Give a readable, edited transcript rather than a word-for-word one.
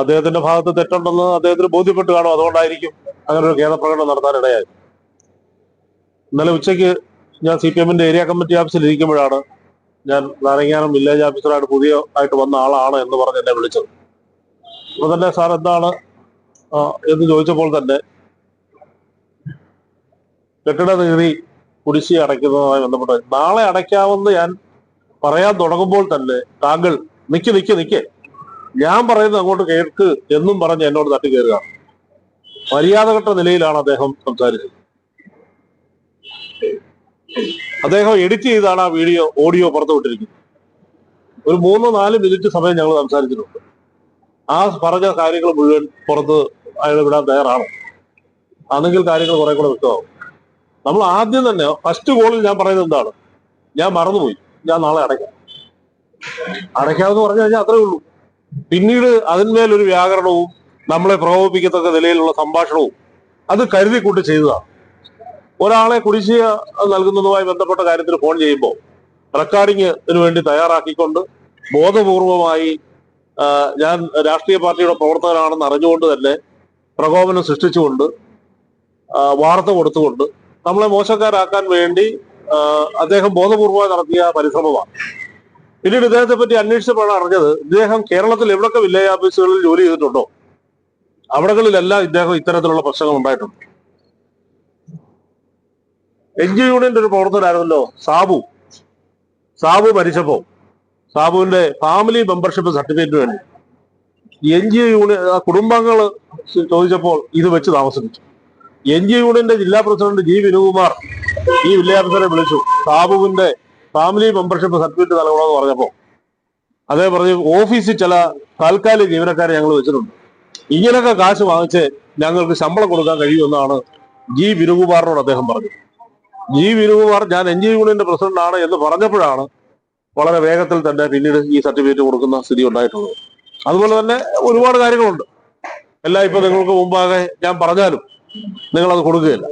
അദ്ദേഹത്തിന്റെ ഭാഗത്ത് തെറ്റുണ്ടെന്ന് അദ്ദേഹത്തിന് ബോധ്യപ്പെട്ട് കാണും. അതുകൊണ്ടായിരിക്കും അങ്ങനെ ഒരു ഖേദപ്രകടനം നടത്താനിടയായത്. ഇന്നലെ ഉച്ചയ്ക്ക് ഞാൻ CPM-ന്റെ ഏരിയ കമ്മിറ്റി ഓഫീസിൽ ഇരിക്കുമ്പോഴാണ് ഞാൻ നാരങ്ങാനം വില്ലേജ് ഓഫീസറായിട്ട് ആയിട്ട് വന്ന ആളാണ് എന്ന് പറഞ്ഞ് എന്നെ വിളിച്ചത്. അപ്പൊ തന്നെ സാർ എന്താണ് എന്ന് ചോദിച്ചപ്പോൾ തന്നെ കെട്ടിട നികുതി കുടിശ്ശിക അടയ്ക്കുന്നതുമായി ബന്ധപ്പെട്ട് നാളെ അടയ്ക്കാമെന്ന് ഞാൻ പറയാൻ തുടങ്ങുമ്പോൾ തന്നെ താങ്കൾ നിക്ക് ഞാൻ പറയുന്നത് അങ്ങോട്ട് കേൾക്ക് എന്നും പറഞ്ഞ് എന്നോട് തട്ടിക്കയറുക. മര്യാദഘട്ട നിലയിലാണ് അദ്ദേഹം സംസാരിച്ചത്. അദ്ദേഹം എഡിറ്റ് ചെയ്താണ് ആ ഓഡിയോ പുറത്തു വിട്ടിരിക്കുന്നത്. ഒരു 3-4 മിനിറ്റ് സമയം ഞങ്ങൾ സംസാരിച്ചിട്ടുണ്ട്. ആ പറഞ്ഞ കാര്യങ്ങൾ മുഴുവൻ പുറത്ത് അയാൾ വിടാൻ തയ്യാറാണ്. ആണെങ്കിൽ കാര്യങ്ങൾ കുറെ കൂടെ വ്യക്തമാവും. നമ്മൾ ആദ്യം തന്നെ ഫസ്റ്റ് കോളിൽ ഞാൻ പറയുന്നത് എന്താണ്, ഞാൻ മറന്നുപോയി, ഞാൻ നാളെ അടയ്ക്കാമെന്ന് പറഞ്ഞു കഴിഞ്ഞാൽ അത്രേ ഉള്ളൂ. പിന്നീട് അതിന്മേലൊരു വ്യാകരണവും നമ്മളെ പ്രകോപിപ്പിക്കത്തക്ക നിലയിലുള്ള സംഭാഷണവും അത് കരുതി കൂട്ടി ചെയ്തതാണ്. ഒരാളെ കുടിശ്ശിക നൽകുന്നതുമായി ബന്ധപ്പെട്ട കാര്യത്തിൽ ഫോൺ ചെയ്യുമ്പോൾ റെക്കോർഡിങ്ങിന് വേണ്ടി തയ്യാറാക്കിക്കൊണ്ട് ബോധപൂർവമായി ഞാൻ രാഷ്ട്രീയ പാർട്ടിയുടെ പ്രവർത്തകനാണെന്ന് അറിഞ്ഞുകൊണ്ട് തന്നെ പ്രകോപനം സൃഷ്ടിച്ചുകൊണ്ട് വാർത്ത കൊടുത്തുകൊണ്ട് നമ്മളെ മോശക്കാരാക്കാൻ വേണ്ടി അദ്ദേഹം ബോധപൂർവമായി നടത്തിയ പരിശ്രമമാണ്. പിന്നീട് ഇദ്ദേഹത്തെ പറ്റി അന്വേഷിച്ചപ്പോഴാണ് അറിഞ്ഞത്, ഇദ്ദേഹം കേരളത്തിൽ എവിടൊക്കെ വില്ലേജ് ഓഫീസുകളിൽ ജോലി ചെയ്തിട്ടുണ്ടോ അവിടങ്ങളിലെല്ലാം ഇദ്ദേഹം ഇത്തരത്തിലുള്ള പ്രശ്നങ്ങൾ ഉണ്ടായിട്ടുണ്ട്. NGO യൂണിയന്റെ ഒരു പ്രവർത്തകനായിരുന്നല്ലോ സാബു മരിച്ചപ്പോ സാബുവിന്റെ ഫാമിലി മെമ്പർഷിപ്പ് സർട്ടിഫിക്കറ്റിന് വേണ്ടി NGO യൂണിയൻ കുടുംബാംഗങ്ങൾ ചോദിച്ചപ്പോൾ ഇത് വെച്ച് താമസിപ്പിച്ചു. NGO യൂണിയന്റെ ജില്ലാ പ്രസിഡന്റ് G. വിനുകുമാർ ഈ വില്ലേജ് ഓഫീസറെ വിളിച്ചു. സാബുവിന്റെ ഫാമിലി മെമ്പർഷിപ്പ് സർട്ടിഫിക്കറ്റ് നൽകണമെന്ന് പറഞ്ഞപ്പോ അദ്ദേഹം പറഞ്ഞു, ഓഫീസിൽ ചില താൽക്കാലിക ജീവനക്കാരെ ഞങ്ങൾ വെച്ചിട്ടുണ്ട്, ഇങ്ങനെയൊക്കെ കാശ് വാങ്ങിച്ച് ഞങ്ങൾക്ക് ശമ്പളം കൊടുക്കാൻ കഴിയുമെന്നാണ് G. വിനുകുമാറിനോട് അദ്ദേഹം പറഞ്ഞു. G. വിനുകുമാർ ഞാൻ NGO യൂണിയന്റെ പ്രസിഡന്റ് ആണ് എന്ന് പറഞ്ഞപ്പോഴാണ് വളരെ വേഗത്തിൽ തന്നെ പിന്നീട് ഈ സർട്ടിഫിക്കറ്റ് കൊടുക്കുന്ന സ്ഥിതി ഉണ്ടായിട്ടുള്ളത്. അതുപോലെ തന്നെ ഒരുപാട് കാര്യങ്ങളുണ്ട്. എല്ലാം ഇപ്പൊ നിങ്ങൾക്ക് മുമ്പാകെ ഞാൻ പറഞ്ഞാലും നിങ്ങളത് കൊടുക്കുകയില്ല.